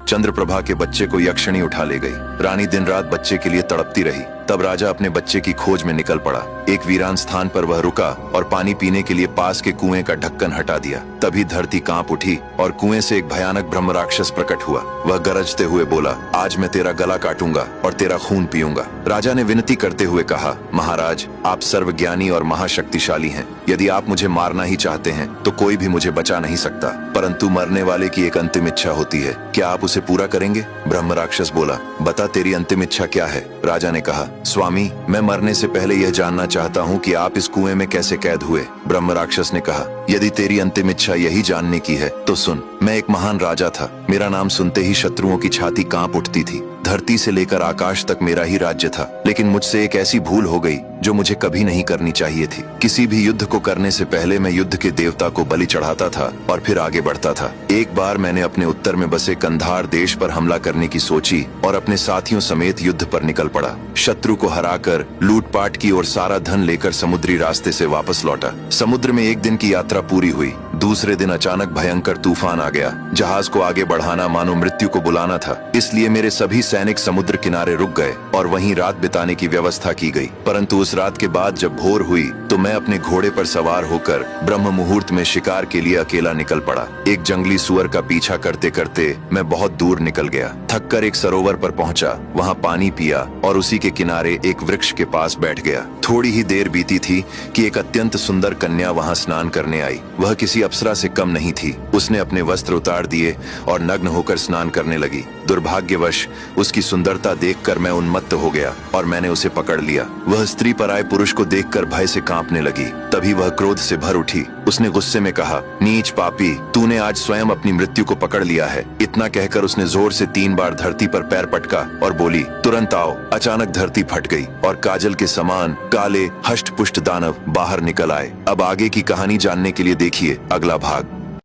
चंद्रप्रभा के बच्चे को यक्षिणी उठा ले गई। रानी दिन रात बच्चे के लिए तड़पती रही। तब राजा अपने बच्चे की खोज में निकल पड़ा। एक वीरान स्थान पर वह रुका और पानी पीने के लिए पास के कुएं का ढक्कन हटा दिया। तभी धरती कांप उठी और कुएं से एक भयानक ब्रह्म राक्षस प्रकट हुआ। वह गरजते हुए बोला, आज मैं तेरा गला काटूंगा और तेरा खून पीऊंगा। राजा ने विनती करते हुए कहा, महाराज, आप सर्वज्ञानी और महाशक्तिशाली हैं। यदि आप मुझे मारना ही चाहते हैं तो कोई भी मुझे बचा नहीं सकता, परंतु मरने वाले की एक अंतिम इच्छा होती है, क्या आप उसे पूरा करेंगे? ब्रह्म राक्षस बोला, बता तेरी अंतिम इच्छा क्या है? राजा ने कहा, स्वामी, मैं मरने से पहले यह जानना चाहता हूँ कि आप इस कुएं में कैसे कैद हुए। ब्रह्म राक्षस ने कहा, यदि तेरी अंतिम इच्छा यही जानने की है तो सुन। मैं एक महान राजा था। मेरा नाम सुनते ही शत्रुओं की छाती कांप उठती थी। धरती से लेकर आकाश तक मेरा ही राज्य था। लेकिन मुझसे एक ऐसी भूल हो गई जो मुझे कभी नहीं करनी चाहिए थी। किसी भी युद्ध को करने से पहले मैं युद्ध के देवता को बलि चढ़ाता था और फिर आगे बढ़ता था। एक बार मैंने अपने उत्तर में बसे कंधार देश पर हमला करने की सोची और अपने साथियों समेत युद्ध पर निकल पड़ा। शत्रु को हराकर लूटपाट की और सारा धन लेकर समुद्री रास्ते से वापस लौटा। समुद्र में एक दिन की यात्रा पूरी हुई। दूसरे दिन अचानक भयंकर तूफान आ गया। जहाज को आगे बढ़ाना मानो मृत्यु को बुलाना था, इसलिए मेरे सभी सैनिक समुद्र किनारे रुक गए और वहीं रात बिताने की व्यवस्था की गई। परंतु उस रात के बाद जब भोर हुई तो मैं अपने घोड़े पर सवार होकर ब्रह्म मुहूर्त में शिकार के लिए अकेला निकल पड़ा। एक जंगली सुअर का पीछा करते करते मैं बहुत दूर निकल गया। थककर एक सरोवर पर पहुंचा, वहां पानी पिया और उसी के किनारे एक वृक्ष के पास बैठ गया। थोड़ी ही देर बीती थी कि एक अत्यंत सुंदर कन्या वहां स्नान करने आई। वह किसी अप्सरा से कम नहीं थी। उसने अपने वस्त्र उतार दिए और नग्न होकर स्नान करने लगी। दुर्भाग्यवश उसकी सुंदरता देखकर मैं उन्मत्त हो गया और मैंने उसे पकड़ लिया। वह स्त्री पराये पुरुष को देखकर भय से कांपने लगी। तभी वह क्रोध से भर उठी। उसने गुस्से में कहा, नीच पापी, तूने आज स्वयं अपनी मृत्यु को पकड़ लिया है। इतना कहकर उसने जोर से 3 बार धरती पर पैर पटका और बोली, तुरंत आओ। अचानक धरती फट गई और काजल के समान काले हष्ट पुष्ट दानव बाहर निकल आए। अब आगे की कहानी जानने के लिए देखिए अगला भाग।